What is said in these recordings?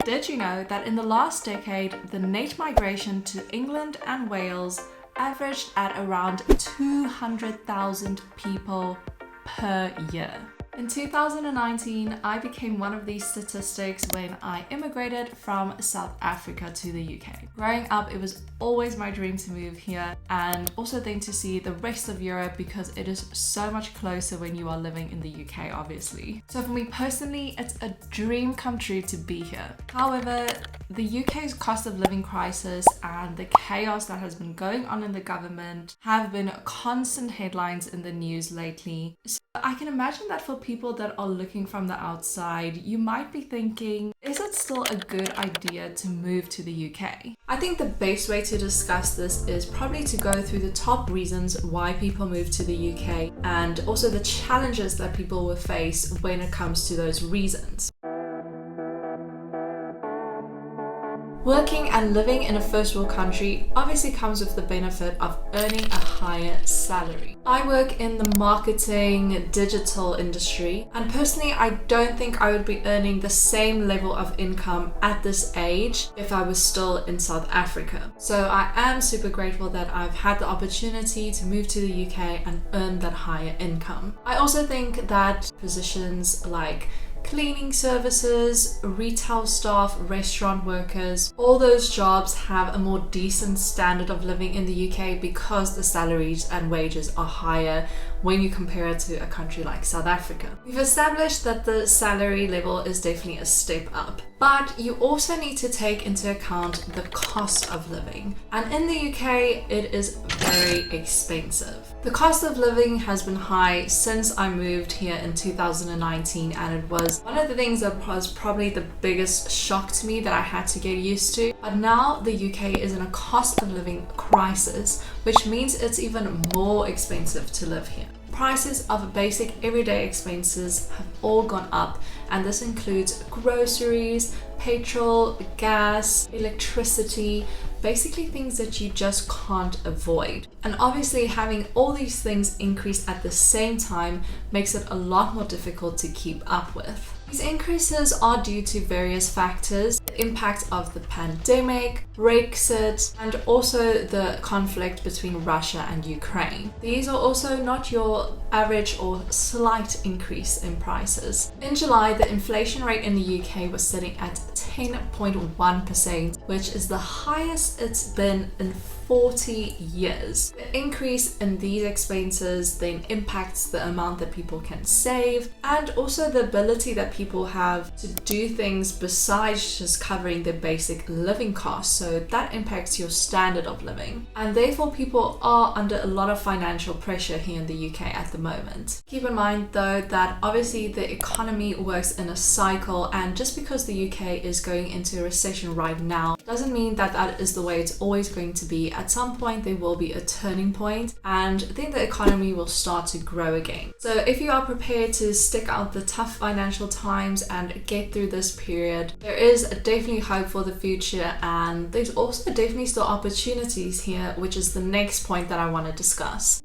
Did you know that in the last decade, the net migration to England and Wales averaged at around 200,000 people per year? In 2019, I became one of these statistics when I immigrated from South Africa to the UK. Growing up, it was always my dream to move here and also then to see the rest of Europe because it is so much closer when you are living in the UK, obviously. So for me personally, it's a dream come true to be here. However, the UK's cost of living crisis and the chaos that has been going on in the government have been constant headlines in the news lately. So I can imagine that for people that are looking from the outside, you might be thinking, is it still a good idea to move to the UK? I think the best way to discuss this is probably to go through the top reasons why people move to the UK and also the challenges that people will face when it comes to those reasons. Working and living in a first world country obviously comes with the benefit of earning a higher salary. I work in the marketing digital industry, and personally I don't think I would be earning the same level of income at this age if I was still in South Africa. So I am super grateful that I've had the opportunity to move to the UK and earn that higher income. I also think that positions like cleaning services, retail staff, restaurant workers, all those jobs have a more decent standard of living in the UK because the salaries and wages are higher when you compare it to a country like South Africa. We've established that the salary level is definitely a step up, but you also need to take into account the cost of living. And in the UK, it is very expensive. The cost of living has been high since I moved here in 2019, and it was one of the things that was probably the biggest shock to me that I had to get used to. But now the UK is in a cost of living crisis, which means it's even more expensive to live here. Prices of basic everyday expenses have all gone up, and this includes groceries, petrol, gas, electricity, basically things that you just can't avoid. And obviously having all these things increase at the same time makes it a lot more difficult to keep up with. These increases are due to various factors: the impact of the pandemic, Brexit, and also the conflict between Russia and Ukraine. These are also not your average or slight increase in prices. In July, the inflation rate in the UK was sitting at 10.1%, which is the highest it's been in 40 years. The increase in these expenses then impacts the amount that people can save and also the ability that people have to do things besides just covering their basic living costs. So that impacts your standard of living. And therefore people are under a lot of financial pressure here in the UK at the moment. Keep in mind though that obviously the economy works in a cycle, and just because the UK is going into a recession right now doesn't mean that that is the way it's always going to be. At some point there will be a turning point and then the economy will start to grow again. So if you are prepared to stick out the tough financial times and get through this period, there is definitely hope for the future, and there's also definitely still opportunities here, which is the next point that I want to discuss.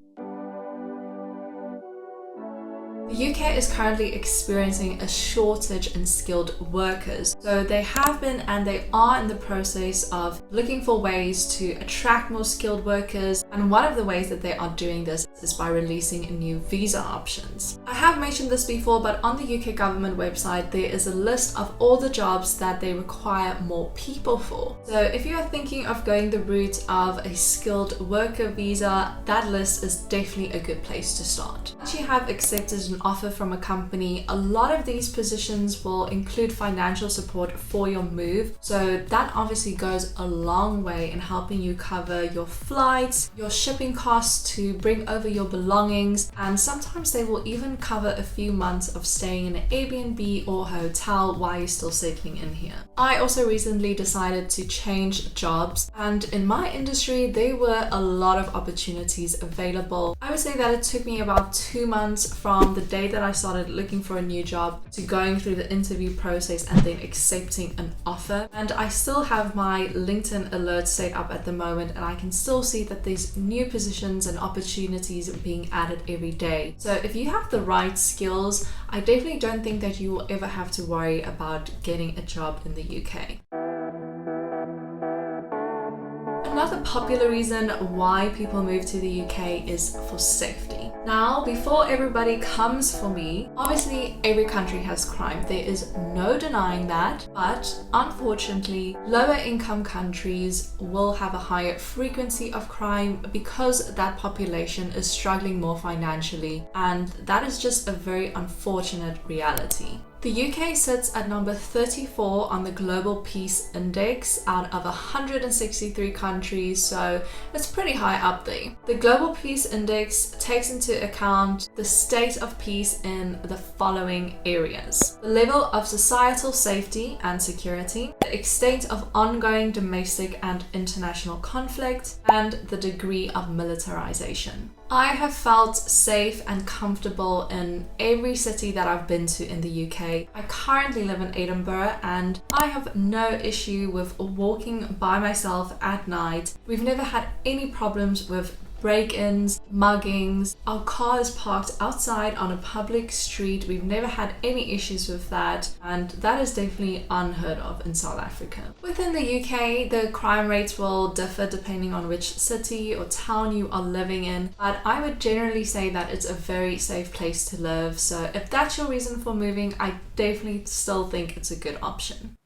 The UK is currently experiencing a shortage in skilled workers. So they have been and they are in the process of looking for ways to attract more skilled workers. And one of the ways that they are doing this is by releasing new visa options. I have mentioned this before, but on the UK government website, there is a list of all the jobs that they require more people for. So if you are thinking of going the route of a skilled worker visa, that list is definitely a good place to start. Once you have accepted an offer from a company, a lot of these positions will include financial support for your move. So that obviously goes a long way in helping you cover your flights, your shipping costs to bring over your belongings, and sometimes they will even cover a few months of staying in an Airbnb or hotel while you're still settling in here. I also recently decided to change jobs, and in my industry there were a lot of opportunities available. I would say that it took me about 2 months from the day that I started looking for a new job to going through the interview process and then accepting an offer. And I still have my LinkedIn alerts set up at the moment, and I can still see that there's new positions and opportunities being added every day. So if you have the right skills, I definitely don't think that you will ever have to worry about getting a job in the UK. Another popular reason why people move to the UK is for safety. Now, before everybody comes for me, obviously every country has crime. There is no denying that, but unfortunately, lower income countries will have a higher frequency of crime because that population is struggling more financially, and that is just a very unfortunate reality. The UK sits at number 34 on the Global Peace Index out of 163 countries, so it's pretty high up there. The Global Peace Index takes into account the state of peace in the following areas: the level of societal safety and security, the extent of ongoing domestic and international conflict, and the degree of militarization. I have felt safe and comfortable in every city that I've been to in the UK. I currently live in Edinburgh and I have no issue with walking by myself at night. We've never had any problems with break-ins, muggings. Our car is parked outside on a public street. We've never had any issues with that, and that is definitely unheard of in South Africa. Within the UK, the crime rates will differ depending on which city or town you are living in, but I would generally say that it's a very safe place to live. So if that's your reason for moving, I definitely still think it's a good option.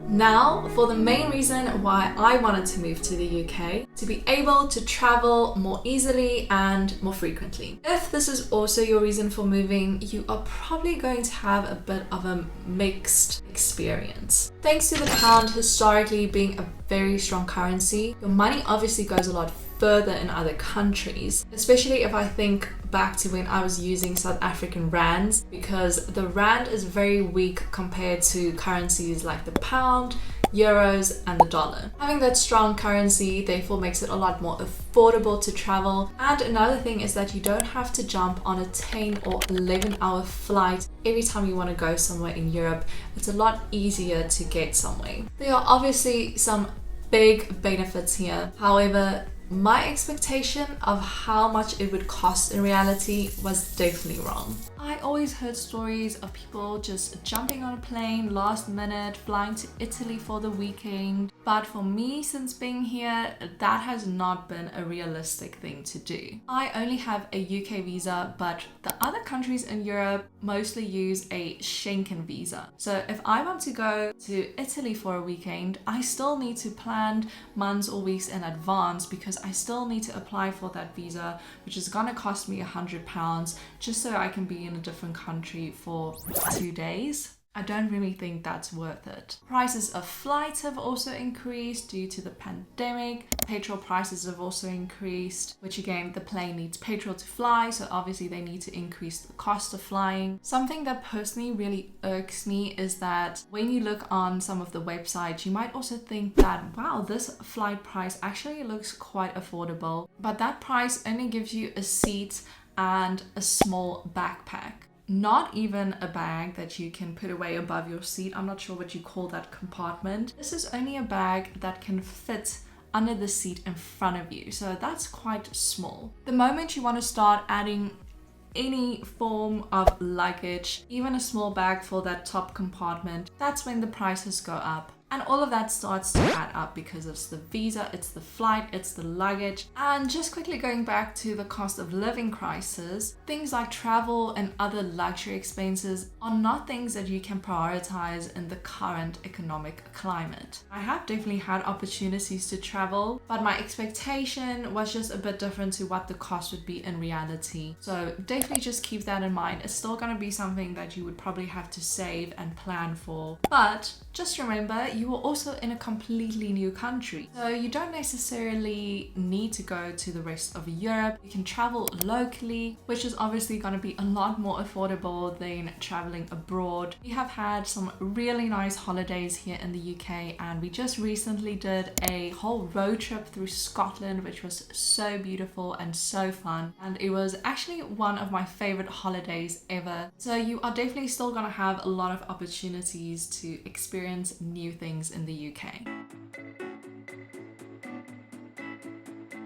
Now, for the main reason why I wanted to move to the UK, to be able to travel more easily and more frequently. If this is also your reason for moving, you are probably going to have a bit of a mixed experience. Thanks to the pound historically being a very strong currency, your money obviously goes a lot further in other countries, especially if I think back to when I was using South African rands, because the rand is very weak compared to currencies like the pound, euros and the dollar. Having that strong currency therefore makes it a lot more affordable to travel. And another thing is that you don't have to jump on a 10 or 11-hour flight every time you want to go somewhere in Europe. It's a lot easier to get somewhere. There are obviously some big benefits here. However, my expectation of how much it would cost in reality was definitely wrong. I always heard stories of people just jumping on a plane last minute, flying to Italy for the weekend. But for me, since being here, that has not been a realistic thing to do. I only have a UK visa, but the other countries in Europe mostly use a Schengen visa. So if I want to go to Italy for a weekend, I still need to plan months or weeks in advance because I still need to apply for that visa, which is gonna cost me £100 just so I can be in a different country for 2 days. I don't really think that's worth it. Prices of flights have also increased due to the pandemic. Petrol prices have also increased, which again, the plane needs petrol to fly, so obviously they need to increase the cost of flying. Something that personally really irks me is that when you look on some of the websites, you might also think that, wow, this flight price actually looks quite affordable, but that price only gives you a seat and a small backpack. Not even a bag that you can put away above your seat. I'm not sure what you call that compartment. This is only a bag that can fit under the seat in front of you. So that's quite small. The moment you want to start adding any form of luggage, even a small bag for that top compartment, that's when the prices go up. And all of that starts to add up because it's the visa, it's the flight, it's the luggage. And just quickly going back to the cost of living crisis, things like travel and other luxury expenses are not things that you can prioritize in the current economic climate. I have definitely had opportunities to travel, but my expectation was just a bit different to what the cost would be in reality. So definitely just keep that in mind. It's still going to be something that you would probably have to save and plan for. But just remember, you are also in a completely new country. So you don't necessarily need to go to the rest of Europe. You can travel locally, which is obviously going to be a lot more affordable than traveling abroad. We have had some really nice holidays here in the UK, and we just recently did a whole road trip through Scotland, which was so beautiful and so fun, and it was actually one of my favorite holidays ever. So you are definitely still going to have a lot of opportunities to experience new things in the UK.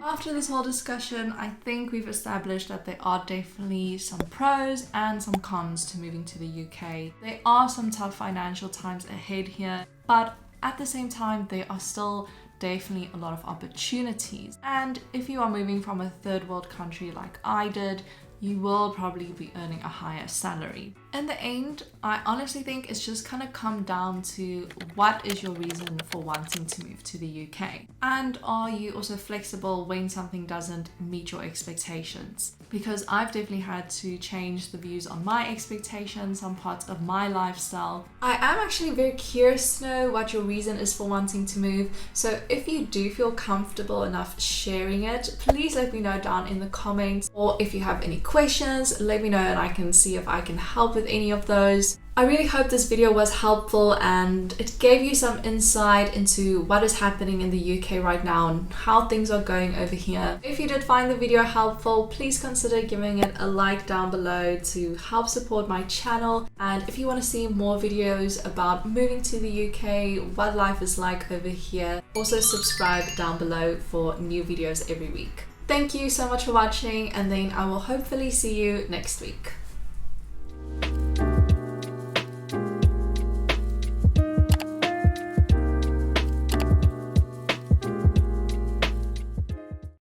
After this whole discussion, I think we've established that there are definitely some pros and some cons to moving to the UK. There are some tough financial times ahead here, but at the same time, there are still definitely a lot of opportunities. And if you are moving from a third world country like I did, you will probably be earning a higher salary. In the end, I honestly think it's just kind of come down to what is your reason for wanting to move to the UK? And are you also flexible when something doesn't meet your expectations? Because I've definitely had to change the views on my expectations, some parts of my lifestyle. I am actually very curious to know what your reason is for wanting to move. So if you do feel comfortable enough sharing it, please let me know down in the comments. Or if you have any questions, let me know and I can see if I can help with any of those. I really hope this video was helpful and it gave you some insight into what is happening in the UK right now and how things are going over here. If you did find the video helpful, please consider giving it a like down below to help support my channel. And if you want to see more videos about moving to the UK, what life is like over here, also subscribe down below for new videos every week. Thank you so much for watching, and then I will hopefully see you next week.